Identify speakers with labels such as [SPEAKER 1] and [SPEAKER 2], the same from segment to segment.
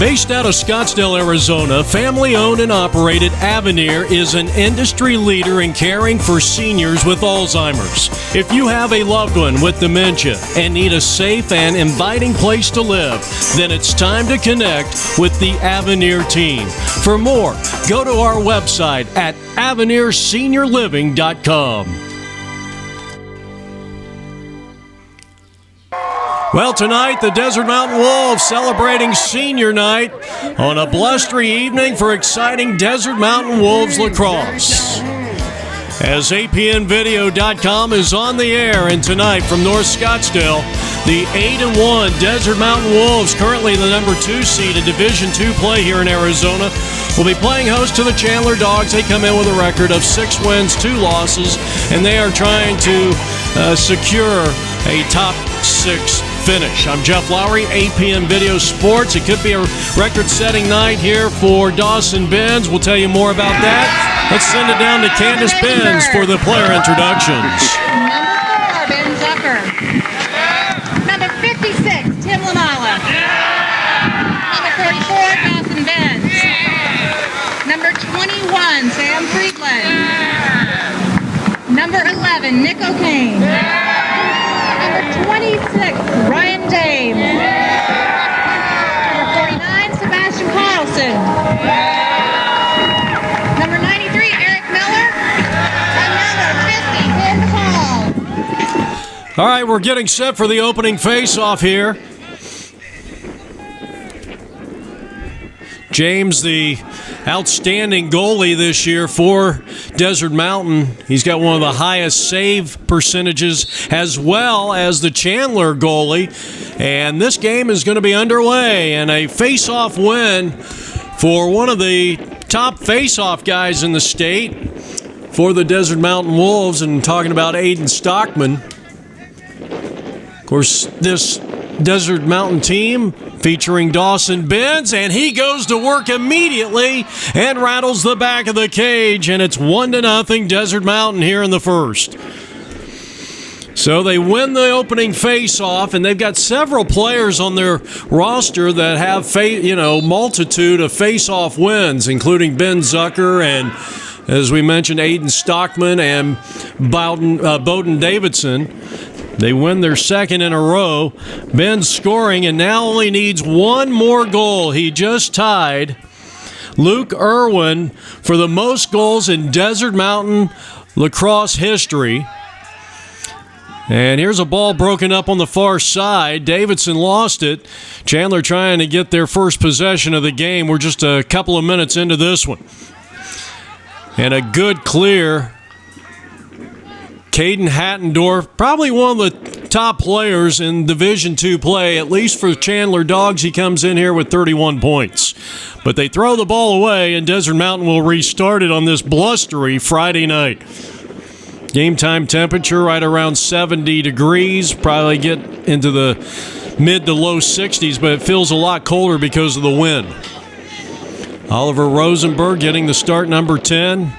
[SPEAKER 1] Based out of Scottsdale, Arizona, family-owned and operated Avenir is an industry leader in caring for seniors with Alzheimer's. If you have a loved one with dementia and need a safe and inviting place to live, then it's time to connect with the Avenir team. For more, go to our website at AvenirSeniorLiving.com. Well, tonight, the Desert Mountain Wolves celebrating senior night on a blustery evening for exciting Desert Mountain Wolves lacrosse. As APNvideo.com is on the air, and tonight from North Scottsdale, the 8-1 Desert Mountain Wolves, currently the number 2 seed in Division II play here in Arizona, will be playing host to the Chandler Dogs. They come in with a record of 6 wins, 2 losses, and they are trying to secure a top 6 finish. I'm Jeff Lowry, APN Video Sports. It could be a record-setting night here for Dawson Benz. We'll tell you more about that. Let's send it down to Candace Benz for the player introductions.
[SPEAKER 2] Number 4, Ben Zucker. Number 56, Tim Lamala. Number 34, Dawson Benz. Number 21, Sam Friedland. Number 11, Nick O'Kane. Number 26, Ryan James. Number 49, Sebastian Carlson. Number 93, Eric Miller. And number 50, Ben Hall.
[SPEAKER 1] All right, we're getting set for the opening face-off here. James, the outstanding goalie this year for Desert Mountain. He's got one of the highest save percentages, as well as the Chandler goalie. And this game is going to be underway, and a face-off win for one of the top face-off guys in the state for the Desert Mountain Wolves, and talking about Aiden Stockman. Of course, this Desert Mountain team featuring Dawson Benz, and he goes to work immediately and rattles the back of the cage, and it's 1-0 Desert Mountain here in the first. So they win the opening face-off, and they've got several players on their roster that have multitude of face-off wins, including Ben Zucker and, as we mentioned, Aiden Stockman and Bowden Davidson. They win their second in a row. Ben's scoring and now only needs one more goal. He just tied Luke Irwin for the most goals in Desert Mountain lacrosse history. And here's a ball broken up on the far side. Davidson lost it. Chandler trying to get their first possession of the game. We're just a couple of minutes into this one. And a good clear. Caden Hattendorf, probably one of the top players in Division II play, at least for Chandler Dogs. He comes in here with 31 points. But they throw the ball away, and Desert Mountain will restart it on this blustery Friday night. Game time temperature right around 70 degrees. Probably get into the mid to low 60s, but it feels a lot colder because of the wind. Oliver Rosenberg getting the start, number 10.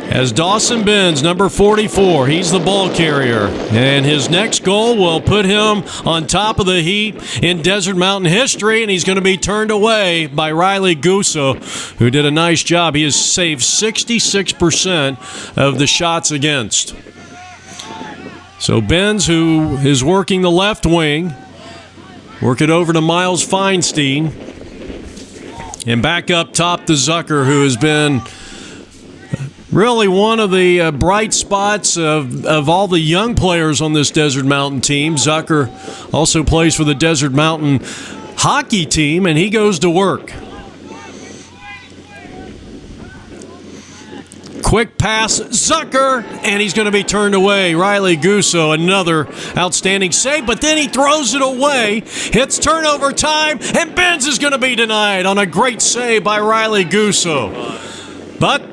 [SPEAKER 1] As Dawson Benz, number 44, he's the ball carrier. And his next goal will put him on top of the heap in Desert Mountain history, and he's going to be turned away by Riley Gusso, who did a nice job. He has saved 66% of the shots against. So Benz, who is working the left wing, work it over to Miles Feinstein. And back up top to Zucker, who has been really one of the bright spots of all the young players on this Desert Mountain team. Zucker also plays for the Desert Mountain hockey team, and he goes to work. Quick pass, Zucker, and he's going to be turned away. Riley Gusso, another outstanding save, but then he throws it away, hits turnover time, and Benz is going to be denied on a great save by Riley Gusso. But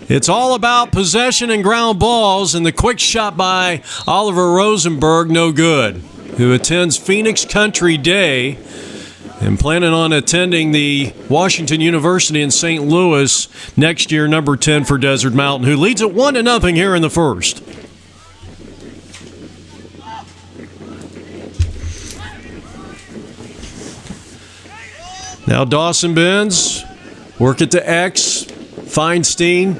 [SPEAKER 1] it's all about possession and ground balls, and the quick shot by Oliver Rosenberg, no good, who attends Phoenix Country Day and planning on attending the Washington University in St. Louis next year, number 10 for Desert Mountain, who leads it 1-0 here in the first. Now Dawson Benz, work it to X. Feinstein,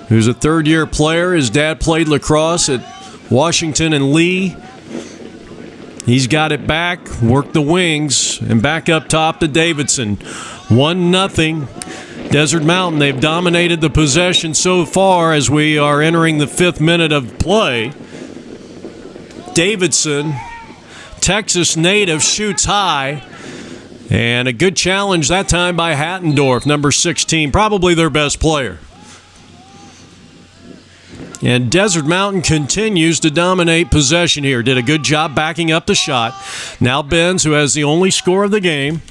[SPEAKER 1] who's a third-year player. His dad played lacrosse at Washington and Lee. He's got it back, work the wings, and back up top to Davidson. 1-0. Desert Mountain, they've dominated the possession so far as we are entering the 5th minute of play. Davidson, Texas native, shoots high. And a good challenge that time by Hattendorf, number 16, probably their best player. And Desert Mountain continues to dominate possession here. Did a good job backing up the shot. Now Benz, who has the only score of the game,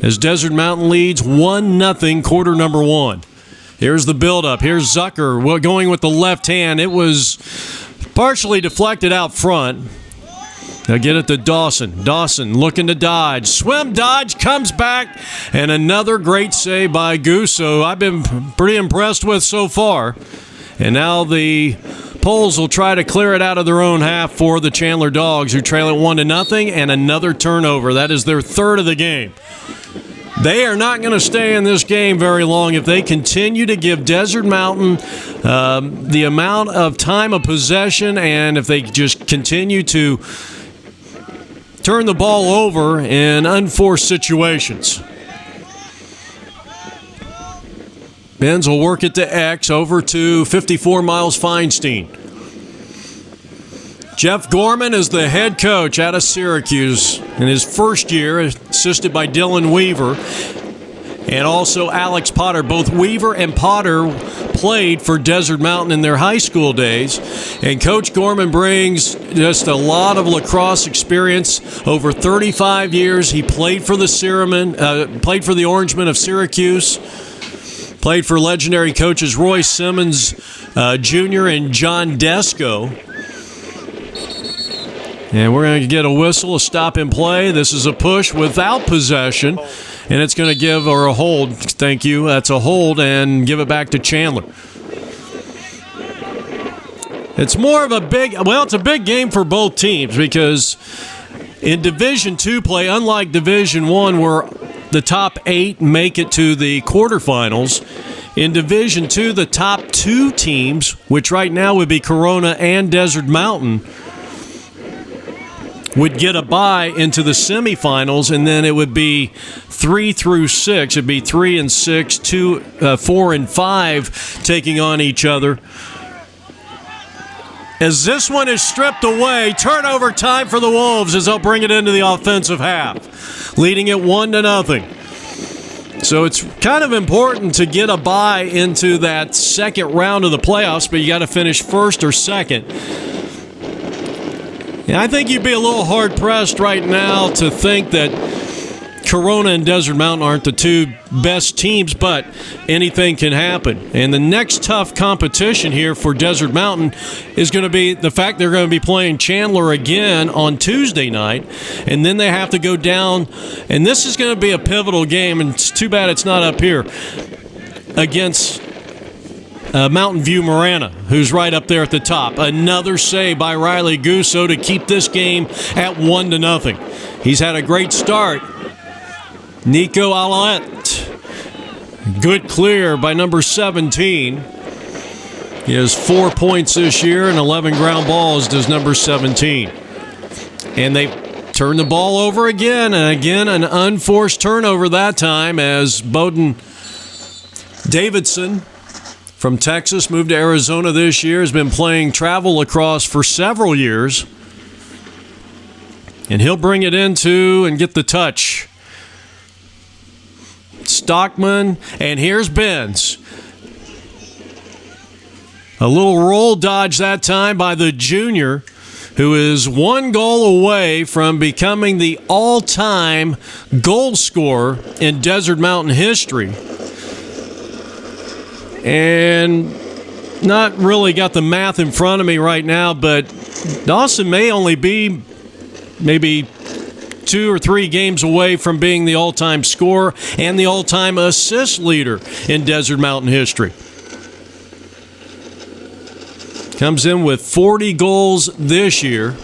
[SPEAKER 1] as Desert Mountain leads 1-0, quarter number 1. Here's the buildup. Here's Zucker going with the left hand. It was partially deflected out front. Now get it to Dawson. Dawson looking to dodge. Swim dodge, comes back, and another great save by Gusso. I've been pretty impressed with so far. And now the Poles will try to clear it out of their own half for the Chandler Dogs, who trail it 1-0, and another turnover. That is their third of the game. They are not going to stay in this game very long if they continue to give Desert Mountain the amount of time of possession, and if they just continue to turn the ball over in unforced situations. Benz will work it to X, over to 54 Miles Feinstein. Jeff Gorman is the head coach out of Syracuse in his first year, assisted by Dylan Weaver and also Alex Potter. Both Weaver and Potter played for Desert Mountain in their high school days, and Coach Gorman brings just a lot of lacrosse experience. Over 35 years, he played for played for the Orangemen of Syracuse, played for legendary coaches Roy Simmons Jr. and John Desco. And we're going to get a whistle, a stop in play. This is a push without possession. And it's going to give, or a hold, thank you, that's a hold, and give it back to Chandler. It's more of it's a big game for both teams, because in Division II play, unlike Division I where the top 8 make it to the quarterfinals, in Division II the top 2 teams, which right now would be Corona and Desert Mountain, would get a bye into the semifinals, and then it would be 3 through 6. It'd be 3 and 6, 4 and 5 taking on each other. As this one is stripped away, turnover time for the Wolves as they'll bring it into the offensive half, leading it 1-0. So it's kind of important to get a bye into that second round of the playoffs, but you got to finish first or second. And I think you'd be a little hard-pressed right now to think that Corona and Desert Mountain aren't the two best teams, but anything can happen. And the next tough competition here for Desert Mountain is going to be the fact they're going to be playing Chandler again on Tuesday night, and then they have to go down, and this is going to be a pivotal game, and it's too bad it's not up here, against Mountain View Marana, who's right up there at the top. Another save by Riley Gusso to keep this game at 1-0. He's had a great start. Nico Alette, good clear by number 17. He has 4 points this year and 11 ground balls, does number 17. And they turn the ball over again, and again an unforced turnover that time as Bowden Davidson from Texas, moved to Arizona this year, has been playing travel lacrosse for several years. And he'll bring it into and get the touch. Stockman, and here's Benz. A little roll dodge that time by the junior, who is 1 goal away from becoming the all-time goal scorer in Desert Mountain history. And not really got the math in front of me right now, but Dawson may only be maybe 2 or 3 games away from being the all-time scorer and the all-time assist leader in Desert Mountain history. Comes in with 40 goals this year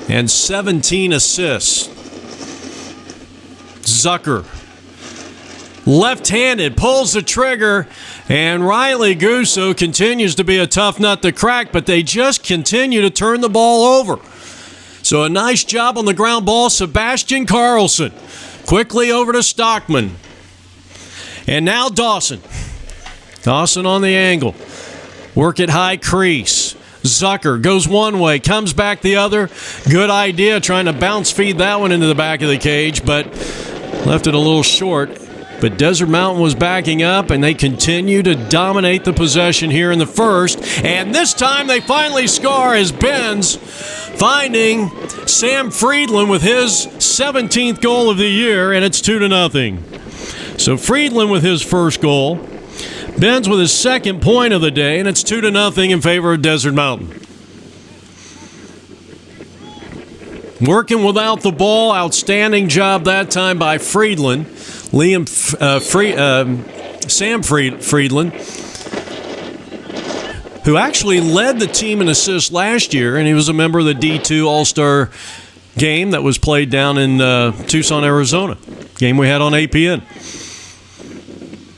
[SPEAKER 1] and 17 assists. Zucker, left-handed, pulls the trigger, and Riley Gusso continues to be a tough nut to crack, but they just continue to turn the ball over. So a nice job on the ground ball. Sebastian Carlson quickly over to Stockman. And now Dawson. Dawson on the angle. Work at high crease. Zucker goes one way, comes back the other. Good idea trying to bounce feed that one into the back of the cage, but left it a little short. But Desert Mountain was backing up, and they continue to dominate the possession here in the first. And this time they finally score as Benz finding Sam Friedland with his 17th goal of the year, and it's 2-0. So Friedland with his first goal. Benz with his second point of the day, and it's 2-0 in favor of Desert Mountain. Working without the ball, outstanding job that time by Friedland. Sam Friedland, who actually led the team in assists last year, and he was a member of the D2 All-Star game that was played down in Tucson, Arizona. Game we had on APN.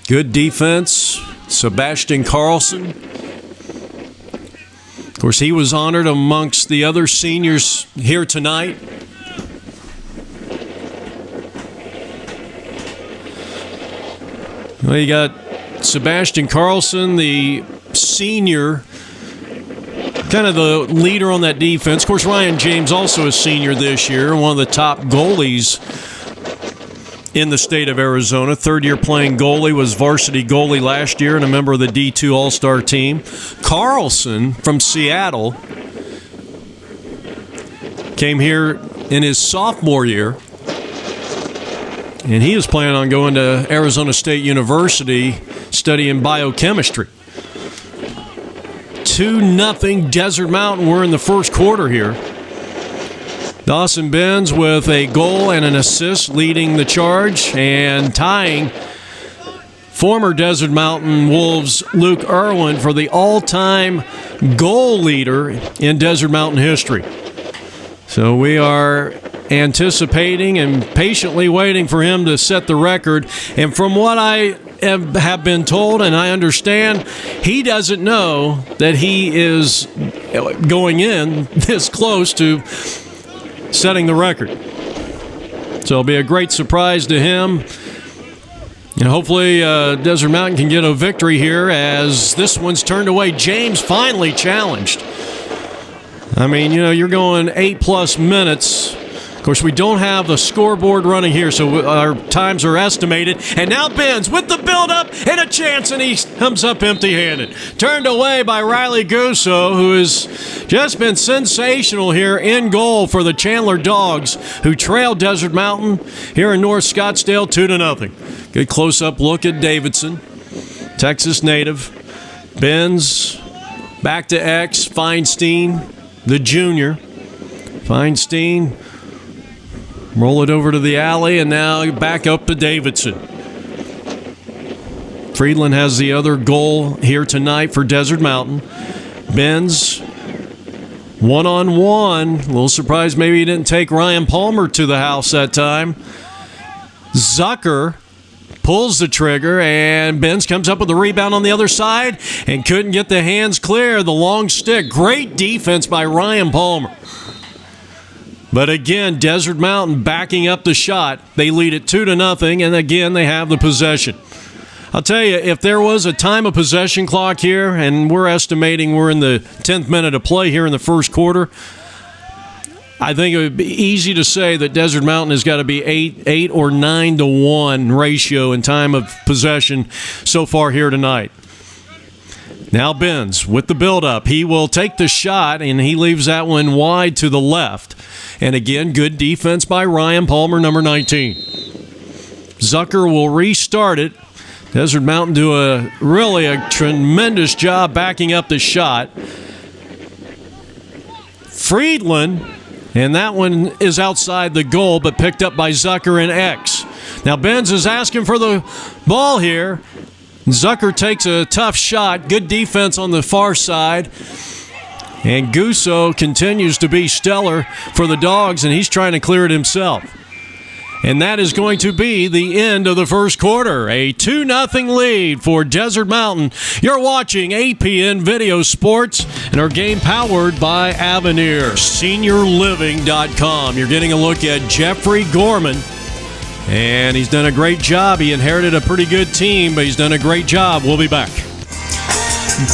[SPEAKER 1] Good defense. Sebastian Carlson. Of course, he was honored amongst the other seniors here tonight. Well, you got Sebastian Carlson, the senior, kind of the leader on that defense. Of course, Ryan James also a senior this year, one of the top goalies in the state of Arizona. Third-year playing goalie, was varsity goalie last year and a member of the D2 All-Star team. Carlson from Seattle came here in his sophomore year, and he is planning on going to Arizona State University studying biochemistry. 2-0 Desert Mountain. We're in the first quarter here. Dawson Benz with a goal and an assist leading the charge, and tying former Desert Mountain Wolves Luke Irwin for the all-time goal leader in Desert Mountain history. So we are anticipating and patiently waiting for him to set the record. And from what I have been told and I understand, he doesn't know that he is going in this close to setting the record. So it'll be a great surprise to him. And hopefully Desert Mountain can get a victory here as this one's turned away. James finally challenged. I mean, you're going 8+ minutes. Of course, we don't have the scoreboard running here, so our times are estimated. And now Benz with the build-up and a chance, and he comes up empty-handed. Turned away by Riley Gusso, who has just been sensational here in goal for the Chandler Dogs, who trail Desert Mountain here in North Scottsdale 2-0. Good close-up look at Davidson, Texas native. Benz back to X, Feinstein, the junior. Feinstein, roll it over to the alley, and now back up to Davidson. Friedland has the other goal here tonight for Desert Mountain. Benz, one-on-one. A little surprised maybe he didn't take Ryan Palmer to the house that time. Zucker pulls the trigger, and Benz comes up with the rebound on the other side and couldn't get the hands clear. The long stick. Great defense by Ryan Palmer. But again, Desert Mountain backing up the shot. They lead it 2-0, and again, they have the possession. I'll tell you, if there was a time of possession clock here, and we're estimating we're in the 10th minute of play here in the first quarter, I think it would be easy to say that Desert Mountain has got to be 8 or 9-1 ratio in time of possession so far here tonight. Now Benz with the build-up. He will take the shot, and he leaves that one wide to the left. And again, good defense by Ryan Palmer, number 19. Zucker will restart it. Desert Mountain do a tremendous job backing up the shot. Friedland, and that one is outside the goal, but picked up by Zucker and X. Now Benz is asking for the ball here. Zucker takes a tough shot. Good defense on the far side. And Gusso continues to be stellar for the Dogs, and he's trying to clear it himself. And that is going to be the end of the first quarter. A 2-0 lead for Desert Mountain. You're watching APN Video Sports and our game powered by Avenir, SeniorLiving.com. You're getting a look at Jeffrey Gorman. And he's done a great job. He inherited a pretty good team, but he's done a great job. We'll be back.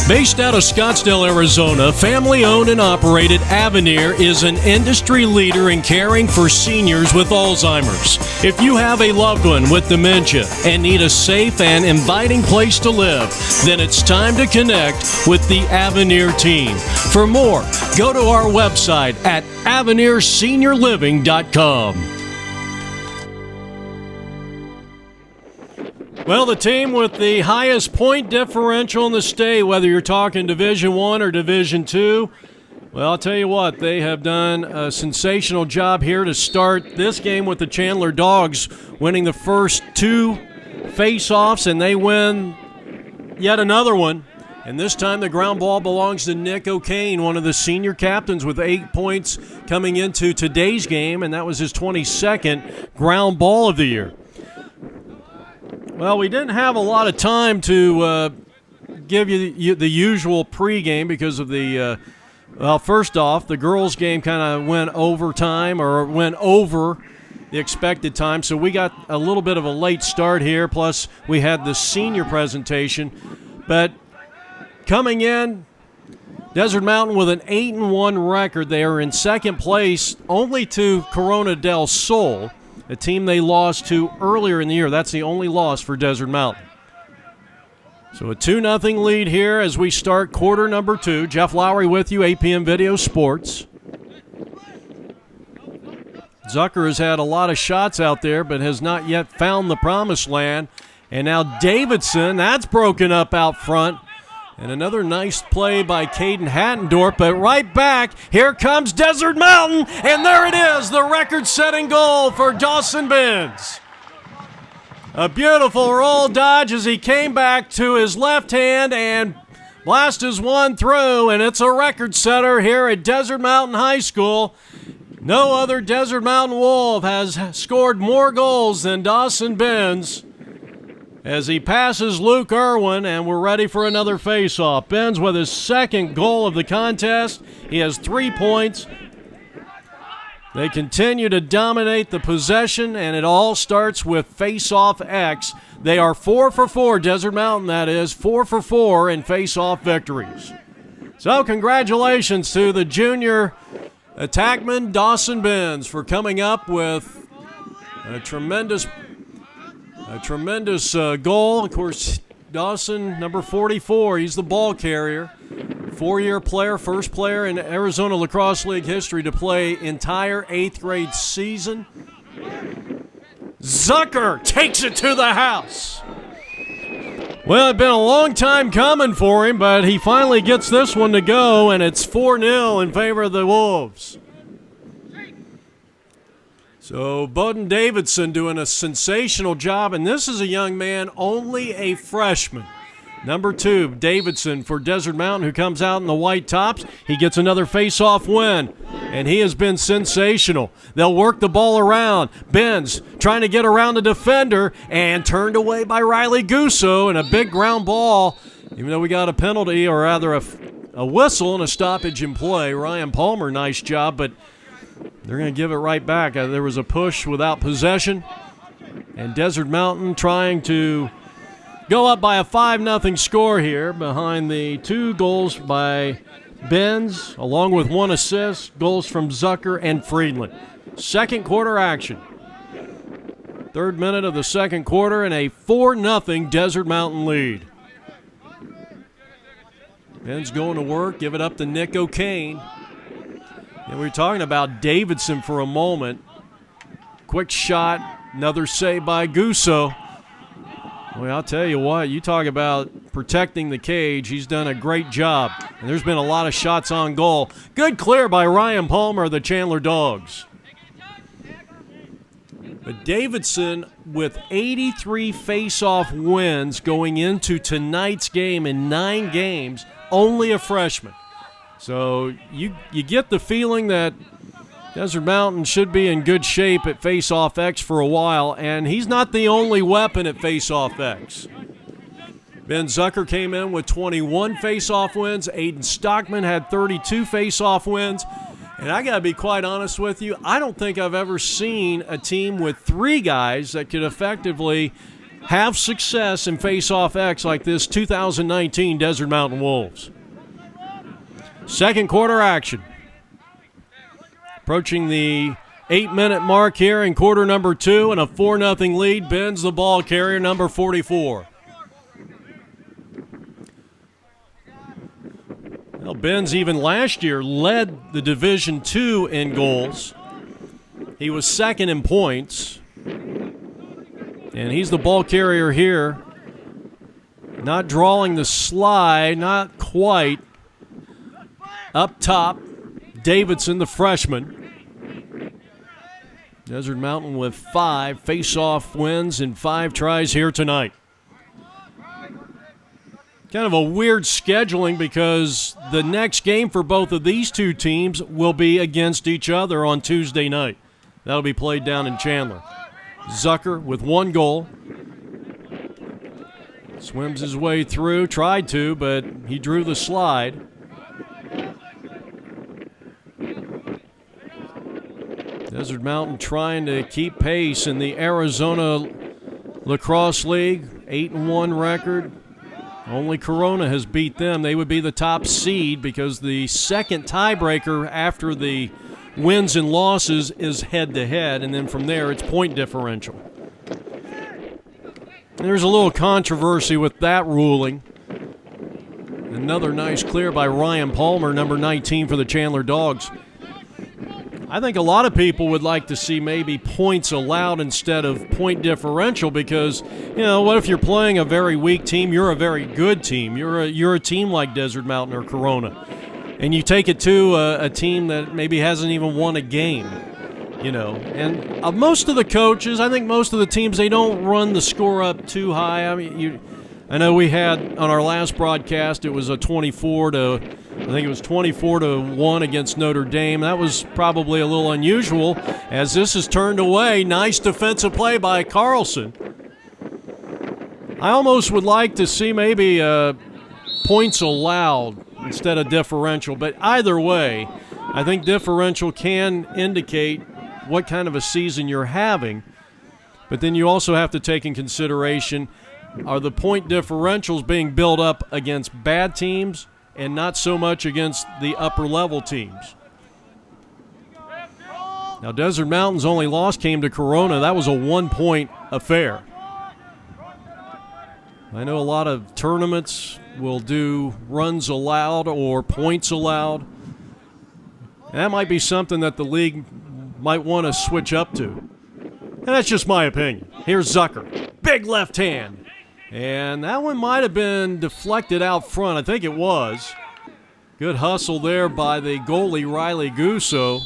[SPEAKER 1] Based out of Scottsdale, Arizona, family-owned and operated, Avenir is an industry leader in caring for seniors with Alzheimer's. If you have a loved one with dementia and need a safe and inviting place to live, then it's time to connect with the Avenir team. For more, go to our website at AvenirSeniorLiving.com. Well, the team with the highest point differential in the state, whether you're talking Division I or Division II, well, I'll tell you what, they have done a sensational job here to start this game with the Chandler Dogs, winning the first 2 face-offs, and they win yet another one. And this time the ground ball belongs to Nick O'Kane, one of the senior captains, with 8 points coming into today's game, and that was his 22nd ground ball of the year. Well, we didn't have a lot of time to give you the usual pregame because of the, well, first off, the girls' game kind of went overtime or went over the expected time, so we got a little bit of a late start here, plus we had the senior presentation. But coming in, Desert Mountain with an 8-1 record. They are in second place only to Corona del Sol, a team they lost to earlier in the year. That's the only loss for Desert Mountain. So a 2-0 lead here as we start quarter number 2. Jeff Lowry with you, APM Video Sports. Zucker has had a lot of shots out there, but has not yet found the promised land. And now Davidson, that's broken up out front. And another nice play by Caden Hattendorf, but right back, here comes Desert Mountain, and there it is, the record-setting goal for Dawson Benz. A beautiful roll dodge as he came back to his left hand and blasts one through, and it's a record setter here at Desert Mountain High School. No other Desert Mountain Wolf has scored more goals than Dawson Benz as he passes Luke Irwin, and we're ready for another face-off. Benz with his second goal of the contest. He has 3 points. They continue to dominate the possession, and it all starts with face-off X. They are 4 for 4, Desert Mountain that is, 4 for 4 in face-off victories. So congratulations to the junior attackman Dawson Benz for coming up with a tremendous goal. Of course, Dawson, number 44, he's the ball carrier. 4-year player, first player in Arizona Lacrosse League history to play entire 8th grade season. Zucker takes it to the house. Well, it's been a long time coming for him, but he finally gets this one to go, and it's 4-0 in favor of the Wolves. So Bowden Davidson doing a sensational job, and this is a young man, only a freshman. Number 2, Davidson for Desert Mountain, who comes out in the white tops. He gets another face-off win, and he has been sensational. They'll work the ball around. Benz trying to get around the defender and turned away by Riley Gusso, and a big ground ball, even though we got a penalty, or rather a whistle and a stoppage in play. Ryan Palmer, nice job, but they're going to give it right back. There was a push without possession, and Desert Mountain trying to go up by a 5-0 score here behind the 2 goals by Benz, along with 1 assist, goals from Zucker and Friedland. Second quarter action. 3rd minute of the second quarter, and a 4-0 Desert Mountain lead. Benz going to work, give it up to Nick O'Kane. And we were talking about Davidson for a moment. Quick shot, another save by Gusso. Well, I'll tell you what, you talk about protecting the cage. He's done a great job. And there's been a lot of shots on goal. Good clear by Ryan Palmer of the Chandler Dogs. But Davidson with 83 face-off wins going into tonight's game in 9 games, only a freshman. So you get the feeling that Desert Mountain should be in good shape at face-off X for a while, and he's not the only weapon at face-off X. Ben Zucker came in with 21 face-off wins. Aiden Stockman had 32 face-off wins. And I got to be quite honest with you, I don't think I've ever seen a team with 3 guys that could effectively have success in face-off X like this 2019 Desert Mountain Wolves. Second quarter action. Approaching the 8-minute mark here in quarter number 2, and a 4-0 lead. Ben's the ball carrier, number 44. Well, Ben's even last year led the Division II in goals. He was second in points. And he's the ball carrier here. Not drawing the slide, not quite. Up top, Davidson, the freshman. Desert Mountain with 5 face-off wins and 5 tries here tonight. Kind of a weird scheduling because the next game for both of these two teams will be against each other on Tuesday night. That'll be played down in Chandler. Zucker with 1 goal. Swims his way through, tried to, but he drew the slide. Desert Mountain trying to keep pace in the Arizona Lacrosse League. 8-1 record. Only Corona has beat them. They would be the top seed because the second tiebreaker after the wins and losses is head-to-head, and then from there it's point differential. There's a little controversy with that ruling. Another nice clear by Ryan Palmer, number 19 for the Chandler Dogs. I think a lot of people would like to see maybe points allowed instead of point differential because, you know, what if you're playing a very weak team? You're a very good team. You're a team like Desert Mountain or Corona. And you take it to a team that maybe hasn't even won a game, you know. And most of the coaches, I think most of the teams, they don't run the score up too high. I mean, I know we had on our last broadcast, it was a 24-1 against Notre Dame. That was probably a little unusual as this is turned away. Nice defensive play by Carlson. I almost would like to see maybe points allowed instead of differential, but either way, I think differential can indicate what kind of a season you're having, but then you also have to take in consideration, are the point differentials being built up against bad teams and not so much against the upper-level teams? Now, Desert Mountain's only loss came to Corona. That was a 1-point affair. I know a lot of tournaments will do runs allowed or points allowed. And that might be something that the league might want to switch up to. And that's just my opinion. Here's Zucker. Big left hand. And that one might have been deflected out front. I think it was. Good hustle there by the goalie, Riley Gusso,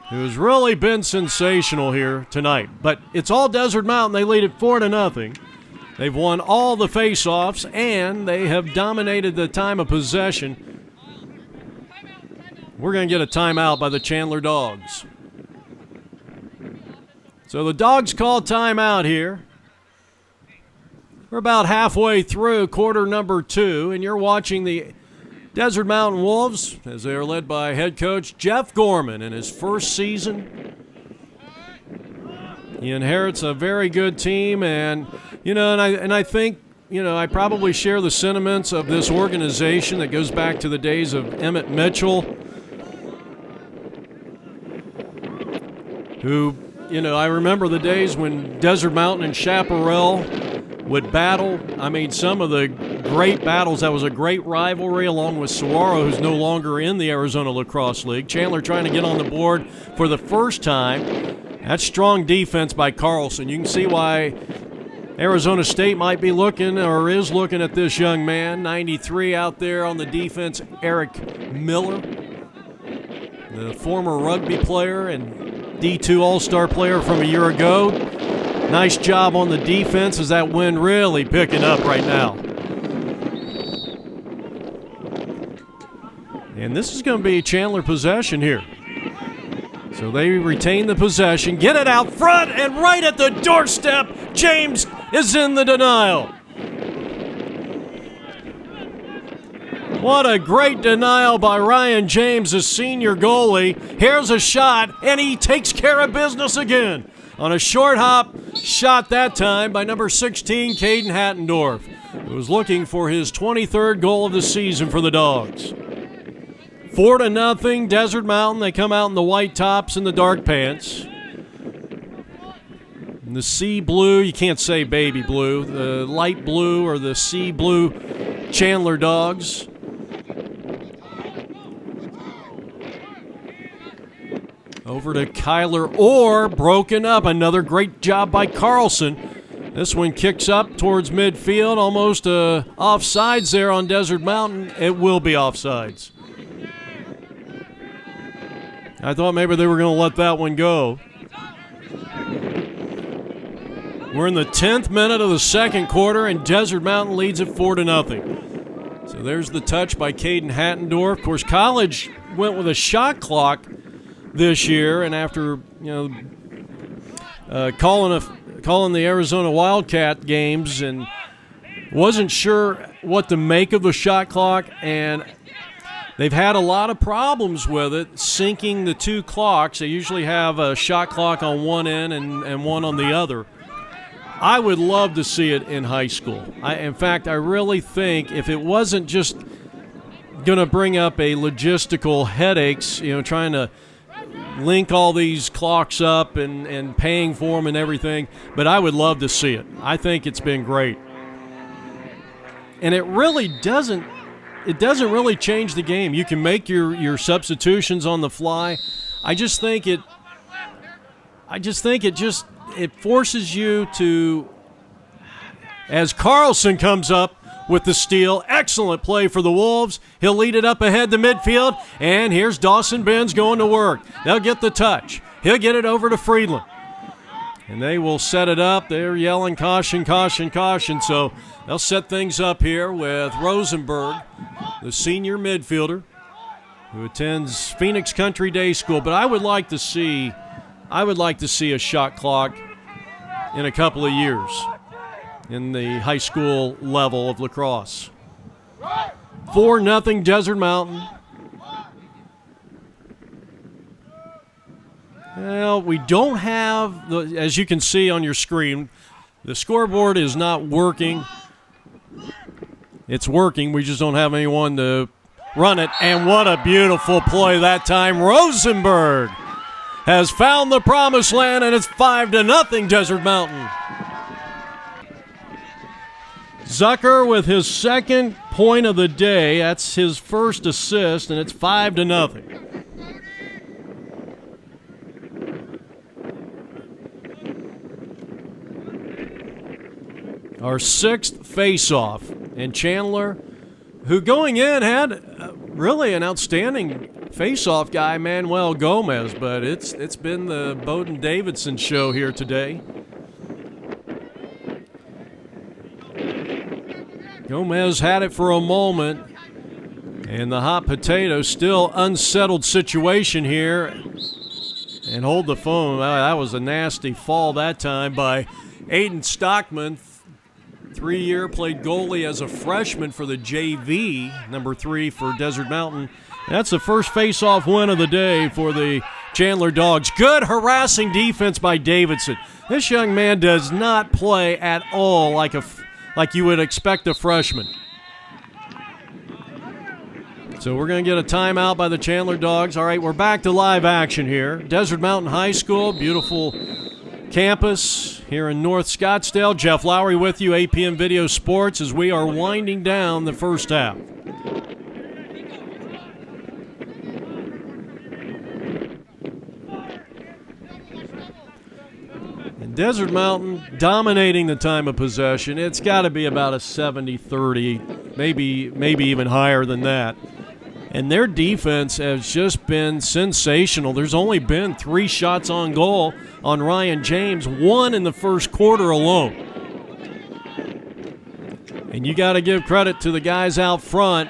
[SPEAKER 1] who's really been sensational here tonight. But it's all Desert Mountain. They lead it 4-0. They've won all the face-offs, and they have dominated the time of possession. We're going to get a timeout by the Chandler Dogs. So the Dogs call timeout here. We're about halfway through quarter number 2, and you're watching the Desert Mountain Wolves as they are led by head coach Jeff Gorman in his first season. He inherits a very good team, and I think, I probably share the sentiments of this organization that goes back to the days of Emmett Mitchell, who, I remember the days when Desert Mountain and Chaparral would battle. I mean, some of the great battles. That was a great rivalry along with Saguaro, who's no longer in the Arizona Lacrosse League. Chandler trying to get on the board for the first time. That's strong defense by Carlson. You can see why Arizona State might be looking or is looking at this young man. 93 out there on the defense, Eric Miller, the former rugby player and D2 All-Star player from a year ago. Nice job on the defense as that wind really picking up right now. And this is going to be Chandler possession here. So they retain the possession, get it out front, and right at the doorstep, James is in the denial. What a great denial by Ryan James, the senior goalie. Here's a shot, and he takes care of business again. On a short hop shot that time by number 16, Caden Hattendorf, who was looking for his 23rd goal of the season for the Dogs. 4-0, Desert Mountain. They come out in the white tops and the dark pants. And the sea blue, you can't say baby blue, the light blue or the sea blue Chandler Dogs. Over to Kyler Orr, broken up. Another great job by Carlson. This one kicks up towards midfield, almost offsides there on Desert Mountain. It will be offsides. I thought maybe they were going to let that one go. We're in the 10th minute of the second quarter, and Desert Mountain leads it 4-0. So there's the touch by Caden Hattendorf. Of course, College went with a shot clock this year, and after calling the Arizona Wildcat games, and wasn't sure what to make of the shot clock, and they've had a lot of problems with it, syncing the two clocks. They usually have a shot clock on one end and one on the other. I would love to see it in high school. In fact, I really think if it wasn't just going to bring up a logistical headaches, trying to link all these clocks up and paying for them and everything, but I would love to see it. I think it's been great. And it really doesn't really change the game. You can make your substitutions on the fly. I just think it forces you to, as Carlson comes up with the steal, excellent play for the Wolves. He'll lead it up ahead to midfield, and here's Dawson Benz going to work. They'll get the touch. He'll get it over to Friedland. And they will set it up. They're yelling caution, caution, caution. So they'll set things up here with Rosenberg, the senior midfielder who attends Phoenix Country Day School. But I would like to see a shot clock in a couple of years in the high school level of lacrosse. 4-0 Desert Mountain. Well, we don't have, as you can see on your screen, the scoreboard is not working. It's working. We just don't have anyone to run it. And what a beautiful play that time. Rosenberg has found the promised land, and it's 5-0 Desert Mountain. Zucker with his second point of the day. That's his first assist, and it's 5-0. Our sixth face-off, and Chandler, who going in had really an outstanding face-off guy, Manuel Gomez, but it's been the Bowden Davidson show here today. Gomez had it for a moment, and the hot potato, still unsettled situation here. And hold the phone. That was a nasty fall that time by Aiden Stockman. 3-year, played goalie as a freshman for the JV, number 3 for Desert Mountain. That's the first face-off win of the day for the Chandler Dogs. Good harassing defense by Davidson. This young man does not play at all like you would expect a freshman. So we're going to get a timeout by the Chandler Dogs. All right, we're back to live action here. Desert Mountain High School, beautiful campus here in North Scottsdale. Jeff Lowry with you, APM Video Sports, as we are winding down the first half. And Desert Mountain dominating the time of possession. It's got to be about a 70-30, maybe even higher than that. And their defense has just been sensational. There's only been 3 shots on goal on Ryan James, 1 in the first quarter alone. And you got to give credit to the guys out front.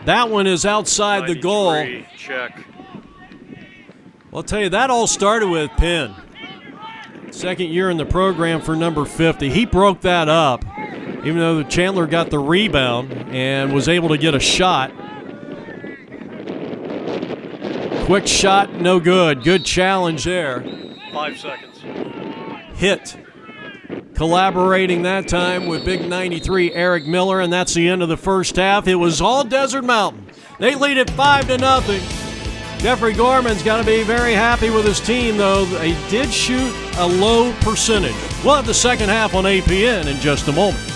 [SPEAKER 1] That one is outside the goal.
[SPEAKER 3] Check.
[SPEAKER 1] Well, I'll tell you, that all started with Penn. Second year in the program for number 50. He broke that up, even though Chandler got the rebound and was able to get a shot. Quick shot, no good. Good challenge there.
[SPEAKER 3] 5 seconds.
[SPEAKER 1] Hit. Collaborating that time with big 93 Eric Miller, and that's the end of the first half. It was all Desert Mountain. They lead it 5-0. Jeffrey Gorman's got to be very happy with his team, though. They did shoot a low percentage. We'll have the second half on APN in just a moment.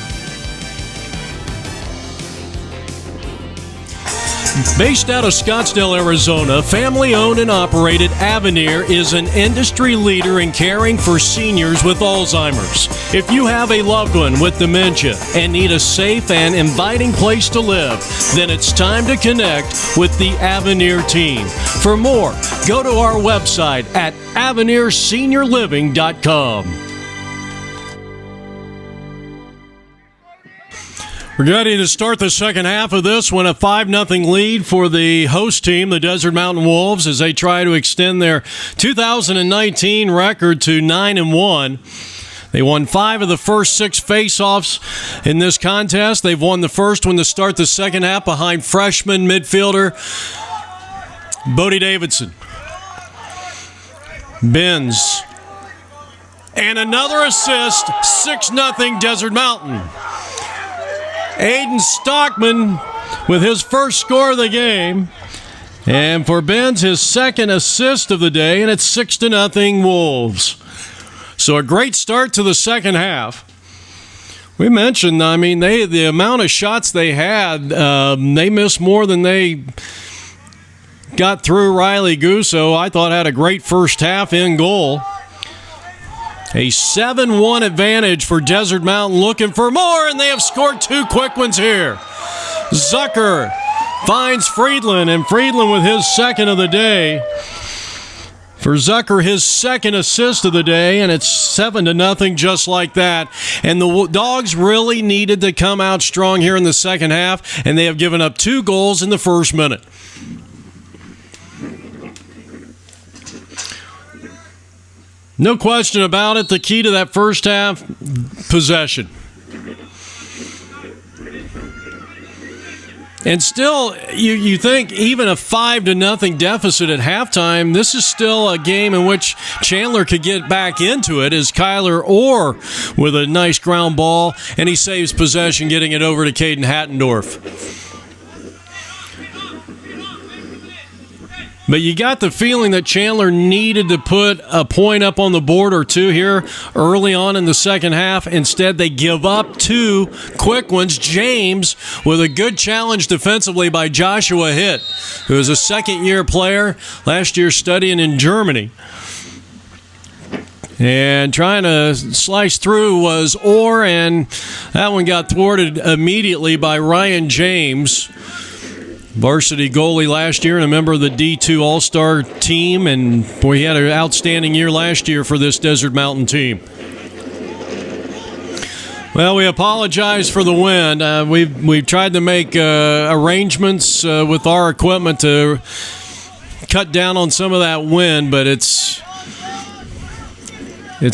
[SPEAKER 1] Based out of Scottsdale, Arizona, family-owned and operated Avenir is an industry leader in caring for seniors with Alzheimer's. If you have a loved one with dementia and need a safe and inviting place to live, then it's time to connect with the Avenir team. For more, go to our website at AvenirSeniorLiving.com. We're ready to start the second half of this one. A 5-0 lead for the host team, the Desert Mountain Wolves, as they try to extend their 2019 record to 9-1. They won 5 of the first 6 face-offs in this contest. They've won the first one to start the second half behind freshman midfielder Bodie Davidson. Benz. And another assist, 6-0 Desert Mountain. Aiden Stockman with his first score of the game. And for Benz, his second assist of the day, and it's 6-0 Wolves. So a great start to the second half. We mentioned, the amount of shots they had, they missed more than they got through. Riley Gusso, I thought, had a great first half in goal. A 7-1 advantage for Desert Mountain, looking for more, and they have scored 2 quick ones here. Zucker finds Friedland, and Friedland with his second of the day. For Zucker, his second assist of the day, and it's 7-0 just like that. And the Dogs really needed to come out strong here in the second half, and they have given up 2 goals in the first minute. No question about it, the key to that first half, possession. And still, you think even a 5-0 deficit at halftime, this is still a game in which Chandler could get back into it, as Kyler Orr with a nice ground ball, and he saves possession, getting it over to Caden Hattendorf. But you got the feeling that Chandler needed to put a point up on the board or 2 here early on in the second half. Instead, they give up 2 quick ones. James with a good challenge defensively by Joshua Hitt, who is a second-year player, last year studying in Germany. And trying to slice through was Orr, and that one got thwarted immediately by Ryan James, varsity goalie last year and a member of the D2 All-Star team, and boy, he had an outstanding year last year for this Desert Mountain team. Well, we apologize for the wind. We've tried to make arrangements with our equipment to cut down on some of that wind, but it's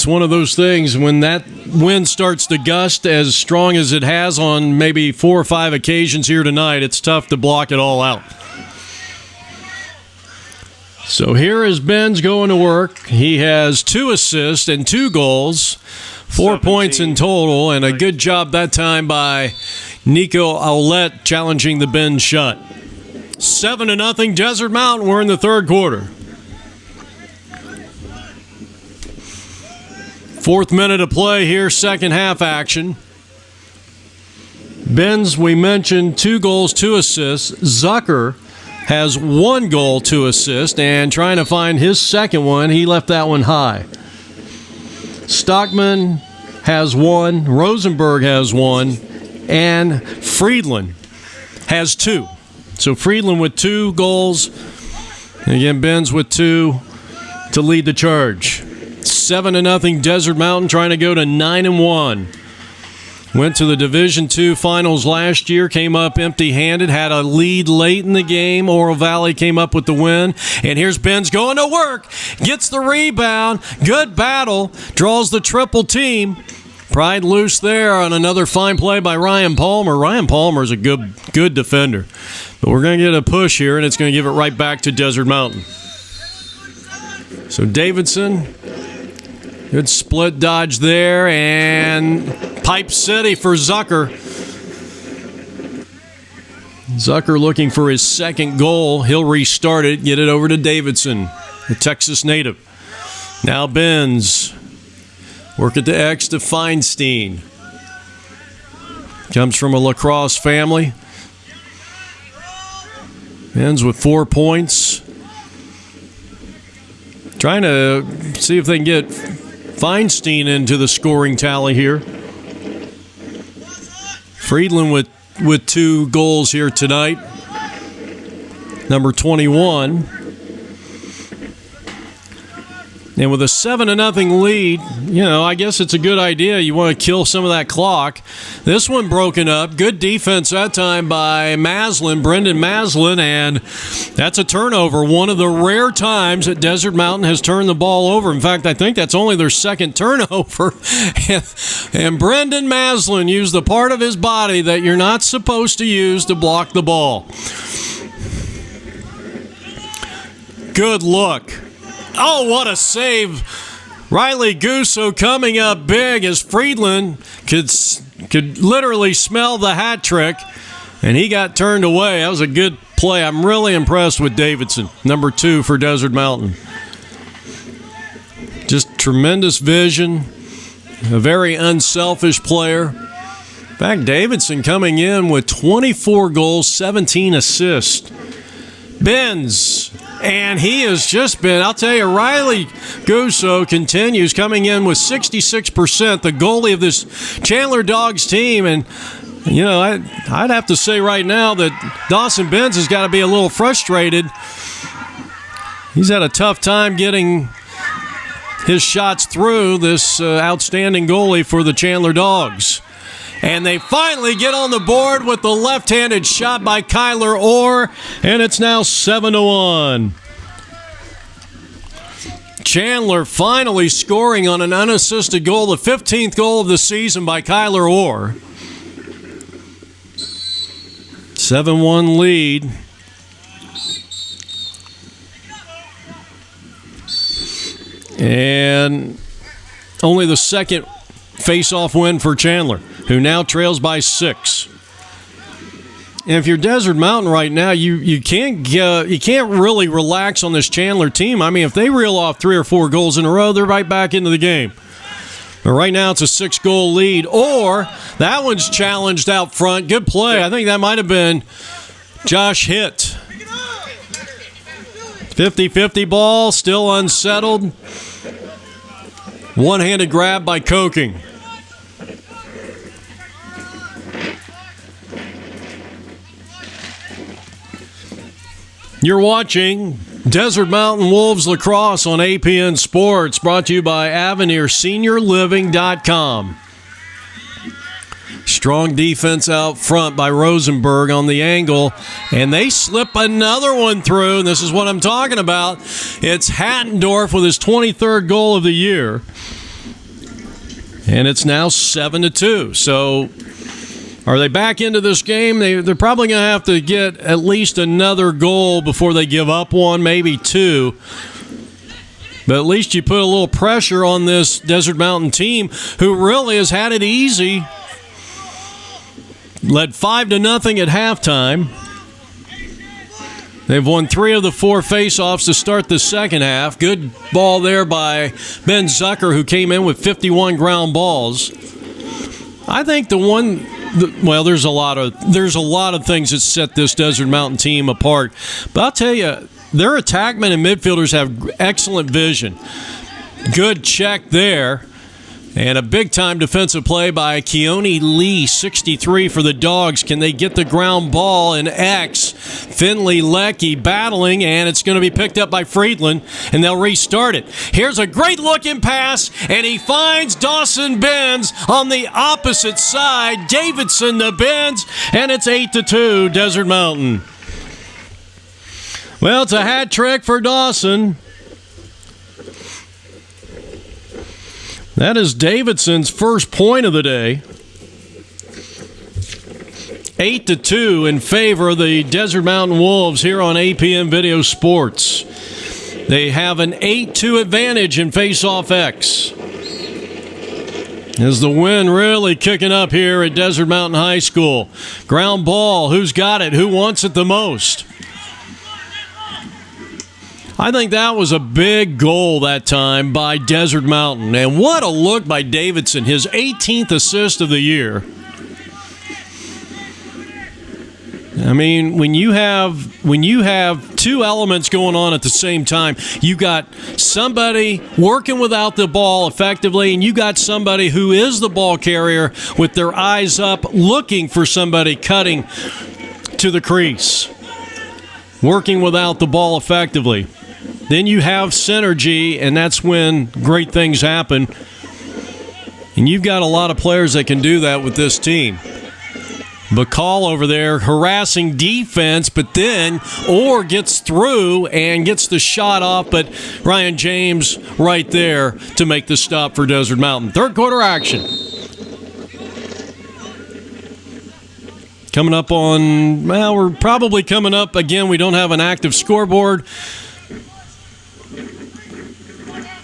[SPEAKER 1] one of those things when that wind starts to gust as strong as it has on maybe 4 or 5 occasions here tonight, it's tough to block it all out. So here is Benz going to work. He has 2 assists and 2 goals, 4 points in total, and a good job that time by Nico Aulette challenging the Benz shot. 7-0 Desert Mountain. We're in the third quarter. 4th minute of play here, second half action. Benz, we mentioned, 2 goals, 2 assists. Zucker has 1 goal, 2 assists, and trying to find his second one, he left that one high. Stockman has 1, Rosenberg has 1, and Friedland has 2. So Friedland with 2 goals, and again, Benz with 2 to lead the charge. 7-0 Desert Mountain, trying to go to 9-1. Went to the Division II finals last year, came up empty-handed, had a lead late in the game. Oro Valley came up with the win. And here's Benz going to work, gets the rebound, good battle, draws the triple team. Pried loose there on another fine play by Ryan Palmer. Ryan Palmer's a good defender. But we're going to get a push here, and it's going to give it right back to Desert Mountain. So Davidson, good split dodge there, and Pipe City for Zucker. Zucker looking for his second goal. He'll restart it, get it over to Davidson, the Texas native. Now Benz. Work at the X to Feinstein. Comes from a Lacrosse family. Ends with 4 points. Trying to see if they can get Feinstein into the scoring tally here. Friedland with 2 goals here tonight. Number 21. And with a 7-0 lead, I guess it's a good idea. You want to kill some of that clock. This one broken up. Good defense that time by Brendan Maslin, and that's a turnover. One of the rare times that Desert Mountain has turned the ball over. In fact, I think that's only their second turnover. And Brendan Maslin used the part of his body that you're not supposed to use to block the ball. Good look. Oh, what a save. Riley Gusso coming up big as Friedland could literally smell the hat trick, and he got turned away. That was a good play. I'm really impressed with Davidson, number 2 for Desert Mountain. Just tremendous vision, a very unselfish player. In fact, Davidson coming in with 24 goals, 17 assists. Benz. And he has just been, I'll tell you, Riley Gusso continues coming in with 66%, the goalie of this Chandler Dogs team. And, I'd have to say right now that Dawson Benz has got to be a little frustrated. He's had a tough time getting his shots through, this outstanding goalie for the Chandler Dogs. And they finally get on the board with the left-handed shot by Kyler Orr, and it's now 7-1. Chandler finally scoring on an unassisted goal, the 15th goal of the season by Kyler Orr. 7-1 lead. And only the second face-off win for Chandler, who now trails by 6. And if you're Desert Mountain right now, you can't really relax on this Chandler team. I mean, if they reel off 3 or 4 goals in a row, they're right back into the game. But right now it's a 6-goal lead. Or that one's challenged out front. Good play. I think that might have been Josh Hitt. 50-50 ball, still unsettled. One-handed grab by Koking. You're watching Desert Mountain Wolves Lacrosse on APN Sports, brought to you by AvenirSeniorLiving.com. Strong defense out front by Rosenberg on the angle, and they slip another one through, and this is what I'm talking about. It's Hattendorf with his 23rd goal of the year, and it's now 7-2. So are they back into this game? They're probably going to have to get at least another goal before they give up one, maybe 2. But at least you put a little pressure on this Desert Mountain team, who really has had it easy. Led 5-0 at halftime. They've won 3 of the 4 faceoffs to start the second half. Good ball there by Ben Zucker, who came in with 51 ground balls. I think there's a lot of things that set this Desert Mountain team apart. But I'll tell you, their attackmen and midfielders have excellent vision. Good check there. And a big-time defensive play by Keone Lee, 63 for the Dogs. Can they get the ground ball in X? Finley Leckie battling, and it's going to be picked up by Friedland, and they'll restart it. Here's a great-looking pass, and he finds Dawson Benz on the opposite side. Davidson to Benz, and it's 8-2, Desert Mountain. Well, it's a hat trick for Dawson. That is Davidson's first point of the day. 8-2 in favor of the Desert Mountain Wolves here on APM Video Sports. They have an 8-2 advantage in face-off X. Is the wind really kicking up here at Desert Mountain High School? Ground ball, who's got it? Who wants it the most? I think that was a big goal that time by Desert Mountain. And what a look by Davidson, his 18th assist of the year. I mean, when you have two elements going on at the same time, you got somebody working without the ball effectively, and you got somebody who is the ball carrier with their eyes up, looking for somebody cutting to the crease, working without the ball effectively. Then you have synergy, and that's when great things happen. And you've got a lot of players that can do that with this team. Bacall over there harassing defense, but then Orr gets through and gets the shot off, but Ryan James right there to make the stop for Desert Mountain. Third quarter action. Coming up on, well, we're probably coming up again. We don't have an active scoreboard.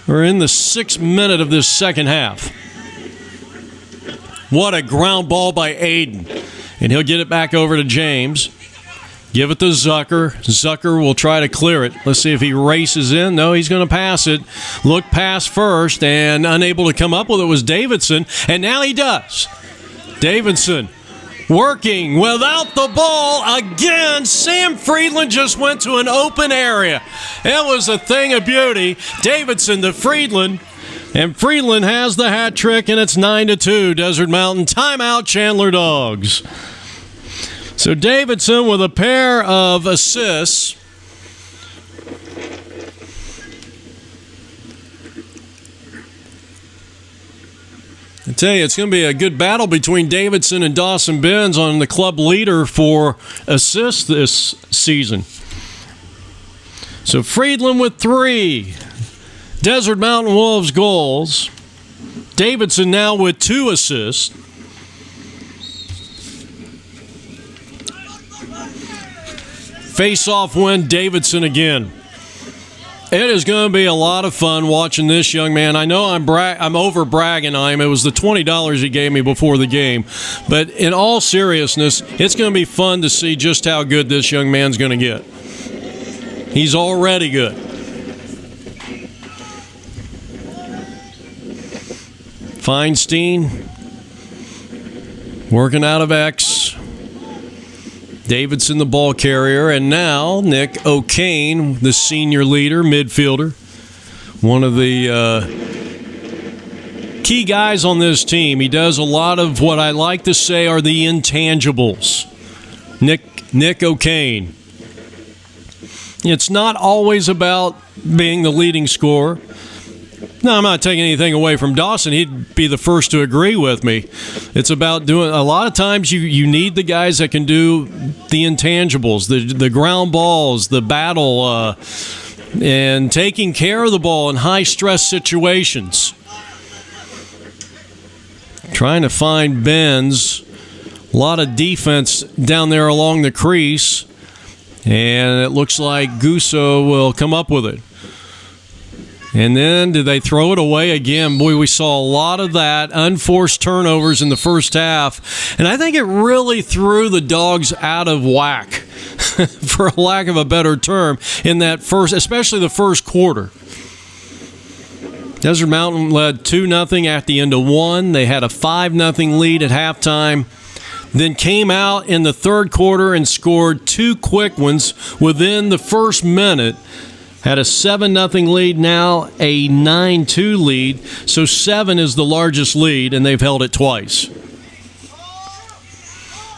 [SPEAKER 1] We're in the 6th minute of this second half. What a ground ball by Aiden. And he'll get it back over to James. Give it to Zucker. Zucker will try to clear it. Let's see if he races in. No, he's going to pass it. Look pass first, and unable to come up with it was Davidson. And now he does. Davidson working without the ball again. Sam Friedland just went to an open area. It was a thing of beauty. Davidson to Friedland. And Friedland has the hat trick, and it's 9-2, Desert Mountain. Timeout, Chandler Dogs. So Davidson with a pair of assists. I tell you, it's going to be a good battle between Davidson and Dawson Benz on the club leader for assists this season. So Friedland with 3. Desert Mountain Wolves goals. Davidson now with 2 assists. Face-off win, Davidson again. It is going to be a lot of fun watching this young man. I know I'm over-bragging on him. It was the $20 he gave me before the game. But in all seriousness, it's going to be fun to see just how good this young man's going to get. He's already good. Feinstein working out of X. Davidson, the ball carrier, and now Nick O'Kane, the senior leader, midfielder. One of the key guys on this team. He does a lot of what I like to say are the intangibles. Nick O'Kane. It's not always about being the leading scorer. No, I'm not taking anything away from Dawson. He'd be the first to agree with me. It's about doing, a lot of times you need the guys that can do the intangibles, the ground balls, the battle, and taking care of the ball in high-stress situations. Trying to find Benz. A lot of defense down there along the crease. And it looks like Gusso will come up with it. And then did they throw it away again? Boy, we saw a lot of that, unforced turnovers in the first half. And I think it really threw the Dogs out of whack, for a lack of a better term, in that first, especially the first quarter. Desert Mountain led 2-0 at the end of 1. They had a 5-0 lead at halftime. Then came out in the third quarter and scored 2 quick ones within the first minute. Had a 7-0 lead, now a 9-2 lead. So 7 is the largest lead, and they've held it twice.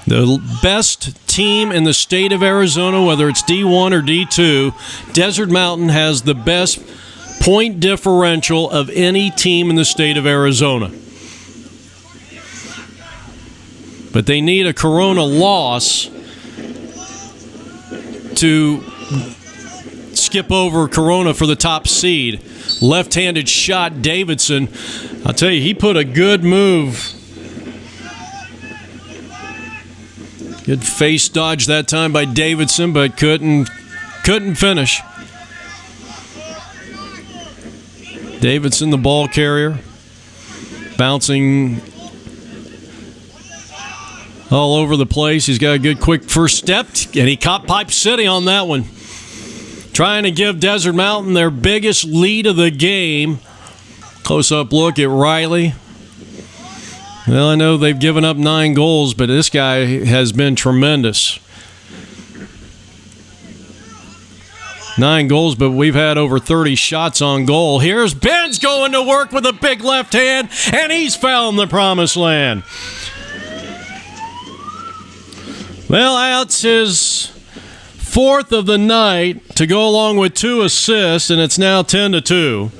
[SPEAKER 1] The best team in the state of Arizona, whether it's D1 or D2, Desert Mountain has the best point differential of any team in the state of Arizona. But they need a Corona loss to skip over Corona for the top seed. Left-handed shot, Davidson. I'll tell you, he put a good move. Good face dodge that time by Davidson, but couldn't finish. Davidson, the ball carrier, bouncing all over the place. He's got a good quick first step, and he caught Pipe City on that one. Trying to give Desert Mountain their biggest lead of the game. Close-up look at Riley. Well, I know they've given up 9 goals, but this guy has been tremendous. 9 goals, but we've had over 30 shots on goal. Here's Benz going to work with a big left hand, and he's found the promised land. Well, that's his 4th of the night to go along with 2 assists, and it's now 10-2.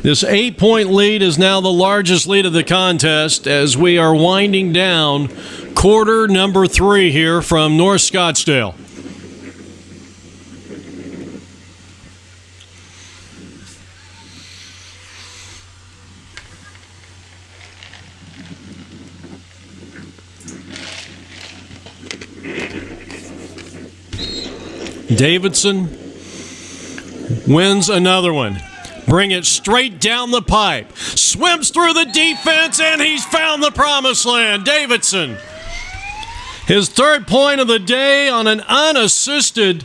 [SPEAKER 1] This 8-point lead is now the largest lead of the contest as we are winding down quarter number 3 here from North Scottsdale. Davidson wins another one. Bring it straight down the pipe. Swims through the defense, and he's found the promised land. Davidson. His 3rd point of the day on an unassisted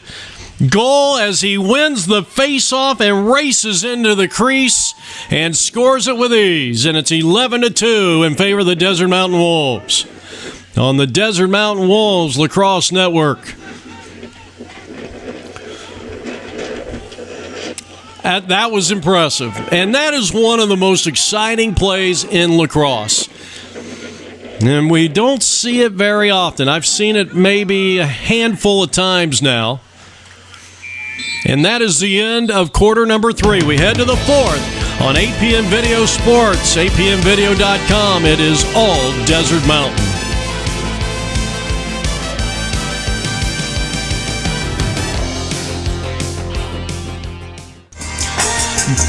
[SPEAKER 1] goal as he wins the faceoff and races into the crease and scores it with ease. And it's 11-2 in favor of the Desert Mountain Wolves. On the Desert Mountain Wolves Lacrosse Network. That was impressive. And that is one of the most exciting plays in lacrosse. And we don't see it very often. I've seen it maybe a handful of times now. And that is the end of quarter number 3. We head to the 4th on 8 p.m. Video Sports, apmvideo.com. It is all Desert Mountain.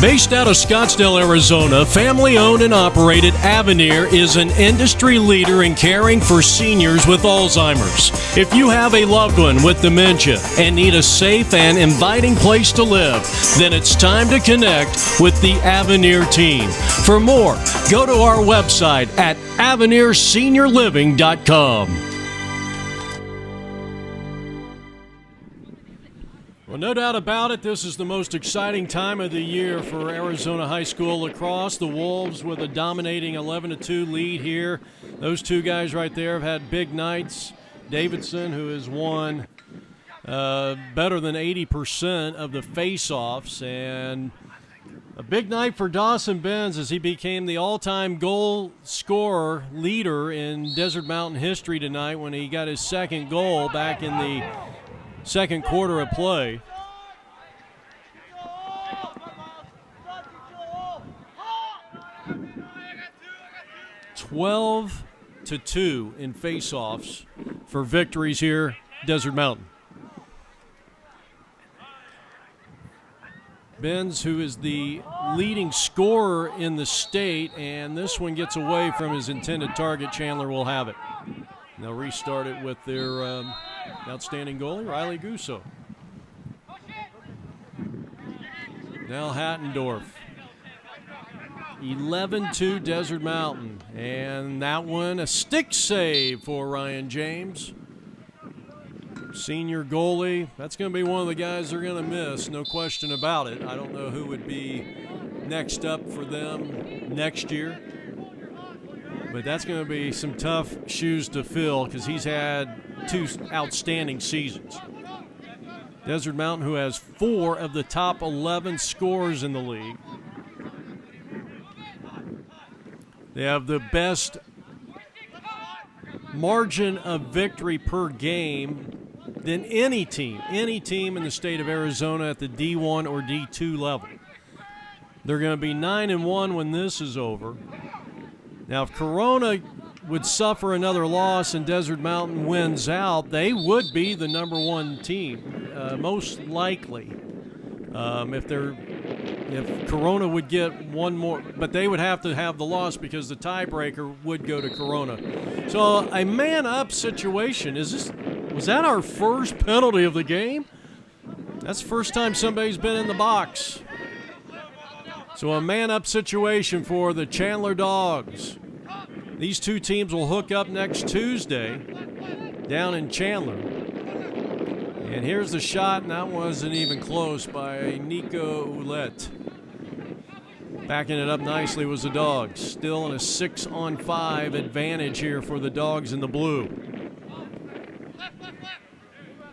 [SPEAKER 1] Based out of Scottsdale, Arizona, family-owned and operated Avenir is an industry leader in caring for seniors with Alzheimer's. If you have a loved one with dementia and need a safe and inviting place to live, then it's time to connect with the Avenir team. For more, go to our website at AvenirSeniorLiving.com. Well, no doubt about it, this is the most exciting time of the year for Arizona high school lacrosse. The Wolves with a dominating 11-2 lead here. Those 2 guys right there have had big nights. Davidson, who has won better than 80% of the face-offs, and a big night for Dawson Benz as he became the all-time goal scorer leader in Desert Mountain history tonight when he got his 2nd goal back in the 2nd quarter of play. (12-2) in face-offs for victories here, Desert Mountain. Benz, who is the leading scorer in the state, and this one gets away from his intended target. Chandler will have it. They'll restart it with their outstanding goalie, Riley Gusso. Now Hattendorf. 11-2 Desert Mountain. And that one, a stick save for Ryan James. Senior goalie. That's going to be one of the guys they're going to miss, no question about it. I don't know who would be next up for them next year. But that's going to be some tough shoes to fill because he's had 2 outstanding seasons. Desert Mountain, who has 4 of the top 11 scorers in the league. They have the best margin of victory per game than any team in the state of Arizona at the D1 or D2 level. They're going to be 9-1 when this is over. Now, if Corona would suffer another loss and Desert Mountain wins out, they would be the number 1 team, most likely. If Corona would get one more, but they would have to have the loss because the tiebreaker would go to Corona. So a man-up situation. Was that our first penalty of the game? That's the first time somebody's been in the box. So a man-up situation for the Chandler Dogs. These two teams will hook up next Tuesday down in Chandler. And here's the shot, and that wasn't even close by Nico Ouellette. Backing it up nicely was the Dogs. Still in a 6-on-5 advantage here for the Dogs in the blue.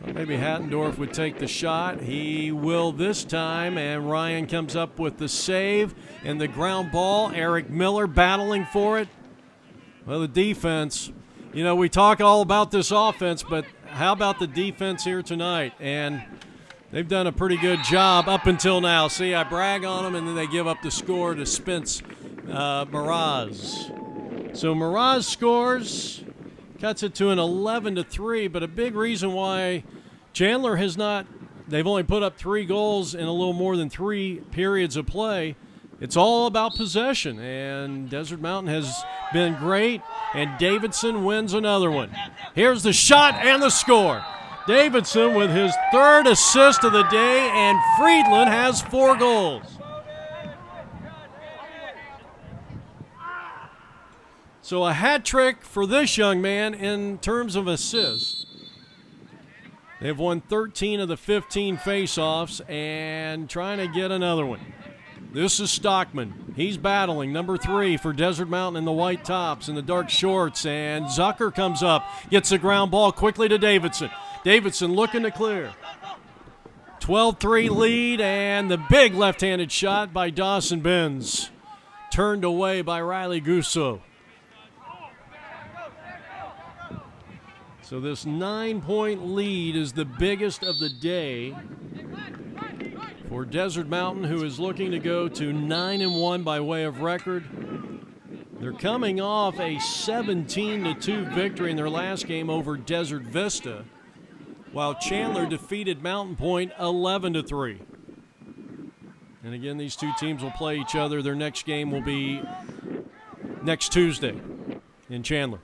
[SPEAKER 1] Well, maybe Hattendorf would take the shot. He will this time, and Ryan comes up with the save and the ground ball. Eric Miller battling for it. Well, the defense, we talk all about this offense, but how about the defense here tonight? And they've done a pretty good job up until now. See, I brag on them, and then they give up the score to Spence Miraz. So Miraz scores, cuts it to an 11-3, but a big reason why Chandler has not, they've only put up 3 goals in a little more than 3 periods of play. It's all about possession, and Desert Mountain has been great, and Davidson wins another one. Here's the shot and the score. Davidson with his 3rd assist of the day, and Friedland has 4 goals. So a hat trick for this young man in terms of assists. They've won 13 of the 15 face-offs and trying to get another one. This is Stockman. He's battling, number 3 for Desert Mountain in the white tops and the dark shorts. And Zucker comes up, gets the ground ball quickly to Davidson. Davidson looking to clear. 12-3 lead, and the big left-handed shot by Dawson Benz. Turned away by Riley Gusso. So this 9-point lead is the biggest of the day for Desert Mountain, who is looking to go to 9-1 by way of record. They're coming off a 17-2 victory in their last game over Desert Vista, while Chandler defeated Mountain Point 11-3. And again, these two teams will play each other. Their next game will be next Tuesday in Chandler.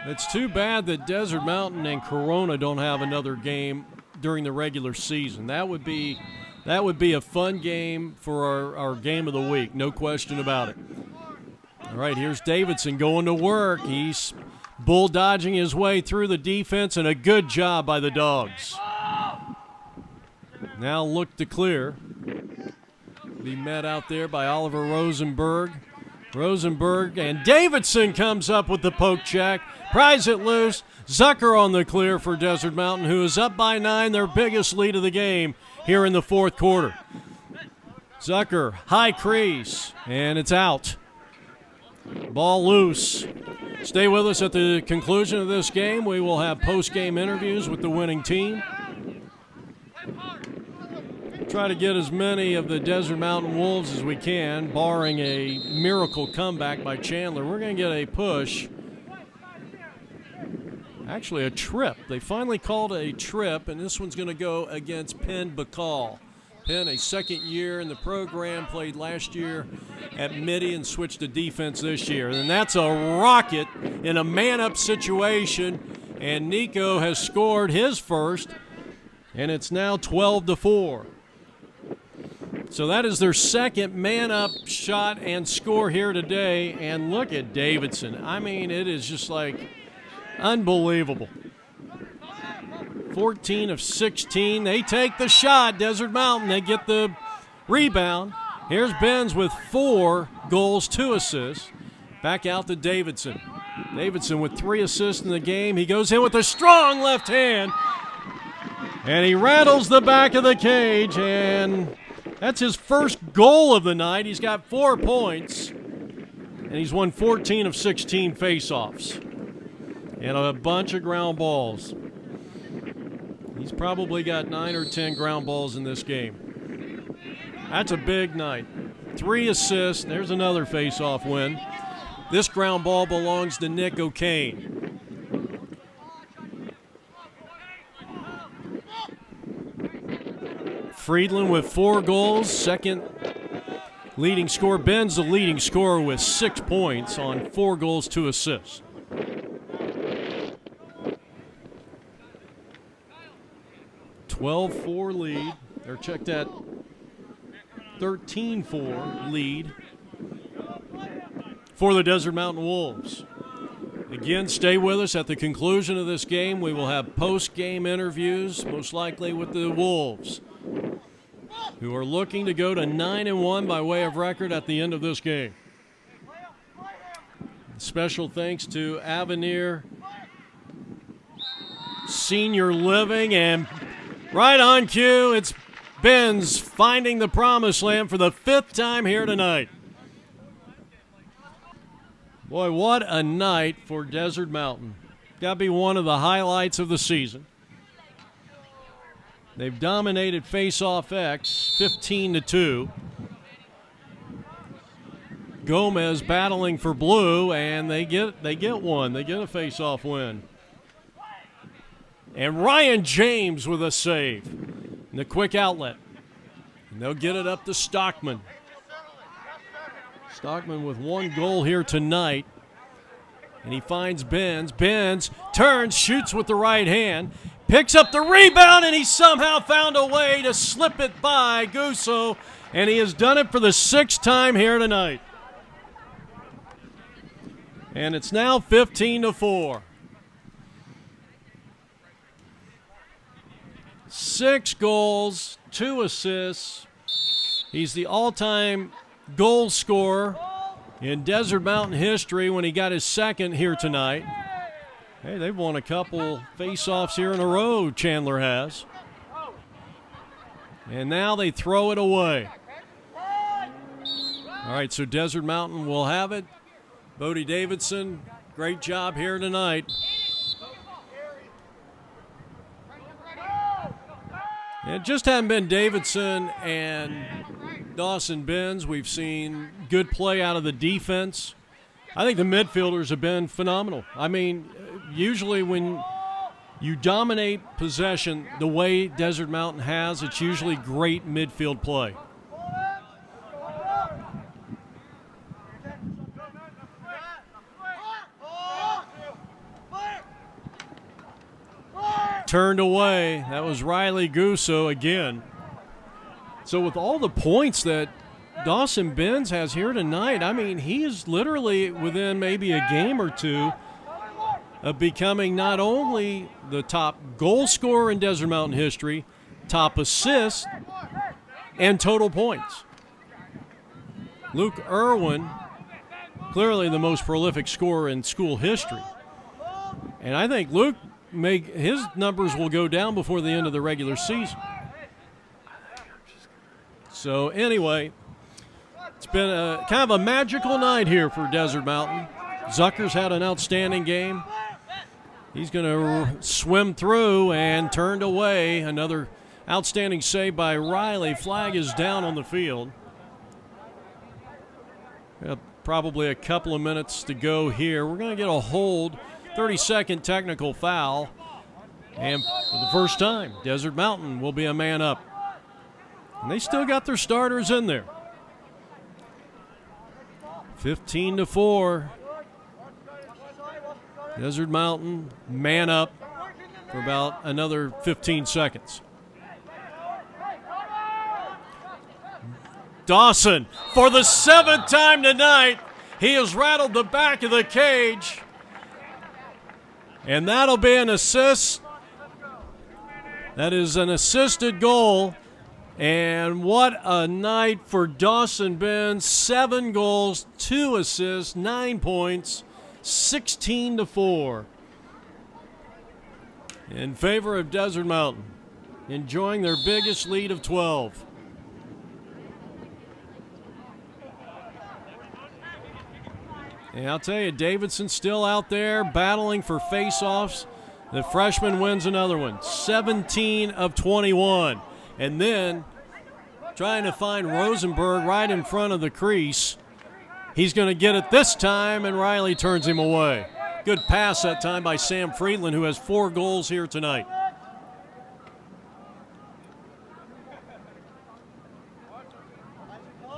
[SPEAKER 1] It's too bad that Desert Mountain and Corona don't have another game during the regular season. That would be a fun game for our game of the week, no question about it. All right, here's Davidson going to work. He's bull-dodging his way through the defense, and a good job by the Dogs. Now look to clear. Be met out there by Oliver Rosenberg. Rosenberg and Davidson comes up with the poke check. Pries it loose. Zucker on the clear for Desert Mountain, who is up by 9, their biggest lead of the game here in the 4th quarter. Zucker, high crease, and it's out. Ball loose. Stay with us at the conclusion of this game. We will have post-game interviews with the winning team. Try to get as many of the Desert Mountain Wolves as we can, barring a miracle comeback by Chandler. We're going to get a push. Actually, a trip. They finally called a trip, and this one's going to go against Penn Bacall. Penn, a second year in the program, played last year at Mitty and switched to defense this year. And that's a rocket in a man-up situation, and Nico has scored his first, and it's now 12-4. So that is their second man-up shot and score here today. And look at Davidson. I mean, it is just like unbelievable. 14 of 16. They take the shot. Desert Mountain, they get the rebound. Here's Benz with 4 goals, 2 assists. Back out to Davidson. Davidson with 3 assists in the game. He goes in with a strong left hand, and he rattles the back of the cage, and that's his first goal of the night. He's got 4 points, and he's won 14 of 16 faceoffs and a bunch of ground balls. He's probably got 9 or 10 ground balls in this game. That's a big night. 3 assists. There's another faceoff win. This ground ball belongs to Nick O'Kane. Friedland with 4 goals, second leading scorer. Ben's the leading scorer with 6 points on 4 goals, 2 assists. (12-4) lead, or check that, 13-4 lead for the Desert Mountain Wolves. Again, stay with us. At the conclusion of this game, we will have post-game interviews, most likely with the Wolves, who are looking to go to 9-1 by way of record at the end of this game. Special thanks to Avenir Senior Living, and right on cue, it's Ben's finding the promised land for the 5th time here tonight. Boy, what a night for Desert Mountain. Got to be one of the highlights of the season. They've dominated face-off X 15-2. Gomez battling for blue, and they get one. They get a face-off win. And Ryan James with a save in the quick outlet. And they'll get it up to Stockman. Stockman with 1 goal here tonight. And he finds Benz. Benz turns, shoots with the right hand, picks up the rebound, and he somehow found a way to slip it by Gusso. And he has done it for the 6th time here tonight. And it's now 15-4. 6 goals, 2 assists. He's the all-time goal scorer in Desert Mountain history when he got his 2nd here tonight. Hey, they've won a couple face-offs here in a row, Chandler has. And now they throw it away. All right, so Desert Mountain will have it. Bodie Davidson, great job here tonight. It just hadn't been Davidson and Dawson Benz. We've seen good play out of the defense. I think the midfielders have been phenomenal. I mean, usually when you dominate possession the way Desert Mountain has, it's usually great midfield play. Turned away. That was Riley Gusso again. So with all the points that Dawson Benz has here tonight, I mean, he is literally within maybe a game or two of becoming not only the top goal scorer in Desert Mountain history, top assist, and total points. Luke Irwin, clearly the most prolific scorer in school history. And I think Luke his numbers will go down before the end of the regular season. So anyway, it's been a kind of a magical night here for Desert Mountain. Zucker's had an outstanding game. He's going to swim through and turned away. Another outstanding save by Riley. Flag is down on the field. Probably a couple of minutes to go here. We're going to get a hold. 30-second technical foul. And for the first time, Desert Mountain will be a man up. And they still got their starters in there. 15-4. Desert Mountain, man up for about another 15 seconds. Dawson, for the 7th time tonight, he has rattled the back of the cage. And that'll be an assist. That is an assisted goal. And what a night for Dawson Benz. 7 goals, 2 assists, 9 points. 16-4 in favor of Desert Mountain, enjoying their biggest lead of 12. And I'll tell you, Davidson's still out there battling for face-offs. The freshman wins another one, 17 of 21. And then trying to find Rosenberg right in front of the crease. He's going to get it this time, and Riley turns him away. Good pass that time by Sam Friedland, who has 4 goals here tonight.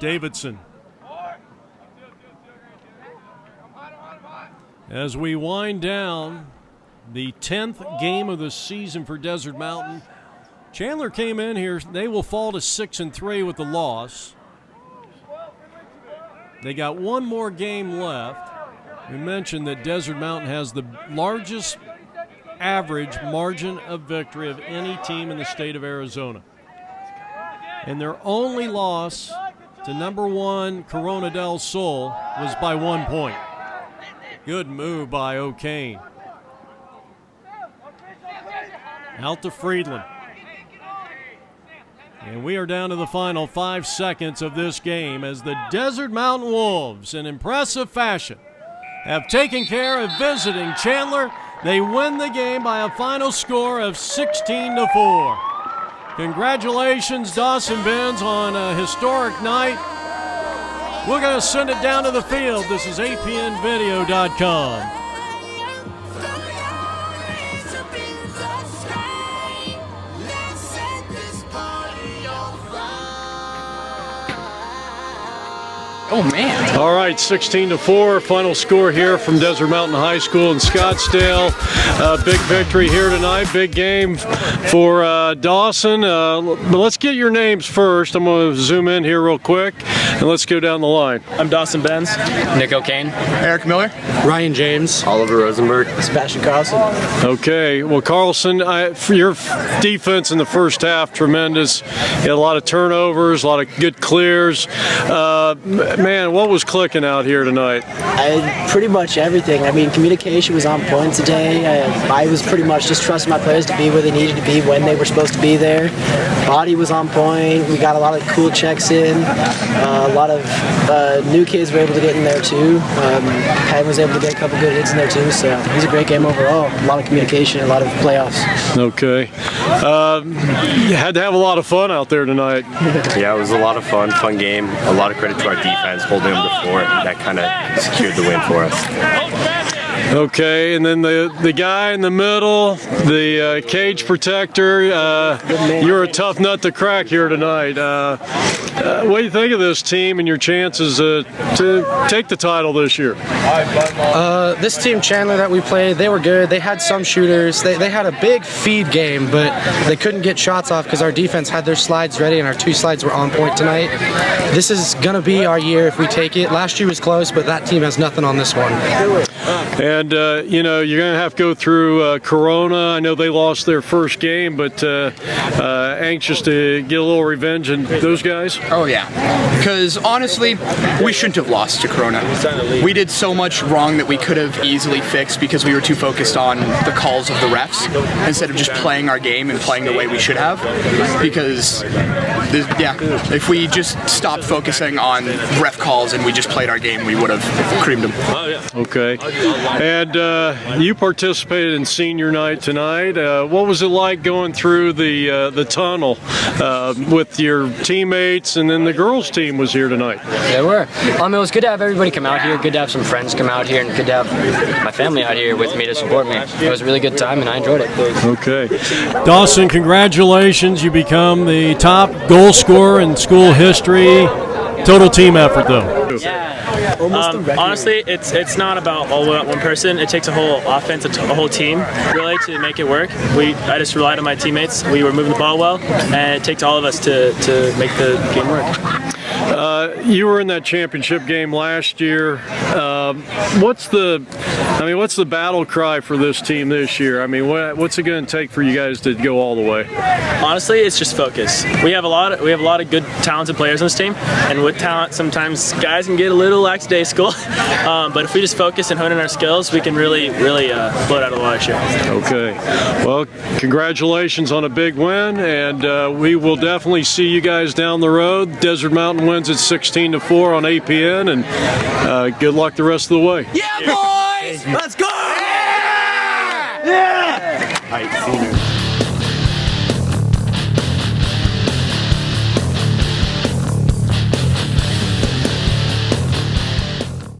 [SPEAKER 1] Davidson. As we wind down the 10th game of the season for Desert Mountain, Chandler came in here. They will fall to 6-3 with the loss. They got one more game left. We mentioned that Desert Mountain has the largest average margin of victory of any team in the state of Arizona. And their only loss to number 1 Corona del Sol was by 1 point. Good move by O'Kane. Out to Friedland. And we are down to the final 5 seconds of this game as the Desert Mountain Wolves, in impressive fashion, have taken care of visiting Chandler. They win the game by a final score of 16-4. Congratulations, Dawson Benz, on a historic night. We're going to send it down to the field. This is apnvideo.com.
[SPEAKER 4] Oh, man.
[SPEAKER 1] All right, 16-4, final score here from Desert Mountain High School in Scottsdale. Big victory here tonight, big game for Dawson. But let's get your names first. I'm going to zoom in here real quick, and let's go down the line.
[SPEAKER 5] I'm Dawson Benz.
[SPEAKER 4] Nick O'Kane.
[SPEAKER 5] Eric Miller.
[SPEAKER 4] Ryan James.
[SPEAKER 5] Oliver Rosenberg.
[SPEAKER 4] Sebastian Carlson.
[SPEAKER 1] Okay, well, Carlson, for your defense in the first half, tremendous. You had a lot of turnovers, a lot of good clears. Man, what was clicking out here tonight?
[SPEAKER 6] Pretty much everything. I mean, communication was on point today. I was pretty much just trusting my players to be where they needed to be when they were supposed to be there. Body was on point. We got a lot of cool checks in. A lot of new kids were able to get in there too. Ken was able to get a couple good hits in there too. So it was a great game overall. A lot of communication, a lot of playoffs.
[SPEAKER 1] Okay. You had to have a lot of fun out there tonight.
[SPEAKER 7] Yeah, it was a lot of fun game. A lot of credit to our defense holding them to 4. That kind of secured the win for us.
[SPEAKER 1] Okay, and then the guy in the middle, the cage protector, you're a tough nut to crack here tonight. What do you think of this team and your chances to take the title this year?
[SPEAKER 8] This team, Chandler, that we played, they were good. They had some shooters. They had a big feed game, but they couldn't get shots off because our defense had their slides ready, and our 2 slides were on point tonight. This is going to be our year if we take it. Last year was close, but that team has nothing on this one.
[SPEAKER 1] And, you're going to have to go through Corona. I know they lost their first game, but anxious to get a little revenge on those guys?
[SPEAKER 4] Oh, yeah. Because, honestly, we shouldn't have lost to Corona. We did so much wrong that we could have easily fixed because we were too focused on the calls of the refs instead of just playing our game and playing the way we should have. Because, if we just stopped focusing on ref calls and we just played our game, we would have creamed them.
[SPEAKER 1] Okay. And you participated in senior night tonight. What was it like going through the tunnel with your teammates, and then the girls' team was here tonight?
[SPEAKER 9] They were. It was good to have everybody come out here, good to have some friends come out here, and good to have my family out here with me to support me. It was a really good time, and I enjoyed it. Okay.
[SPEAKER 1] Dawson, congratulations. You become the top goal scorer in school history. Total team effort, though.
[SPEAKER 5] Honestly, it's not about one person. It takes a whole offense, a whole team, really, to make it work. I just relied on my teammates. We were moving the ball well, and it takes all of us to make the game work.
[SPEAKER 1] You were in that championship game last year.
[SPEAKER 3] What's the battle cry for this team this year? I mean, what's it going to take for you guys to go all the way?
[SPEAKER 5] Honestly, it's just focus. We have a lot of good, talented players on this team, and with talent, sometimes guys can get a little lackadaisical. But if we just focus and hone in our skills, we can really blow it out of the water this year.
[SPEAKER 3] Okay. Well, congratulations on a big win, and we will definitely see you guys down the road. Desert Mountain wins at 16-4 on APN, and good luck the rest of the way.
[SPEAKER 10] Yeah, boys! Let's go! Yeah!
[SPEAKER 7] All right, seniors.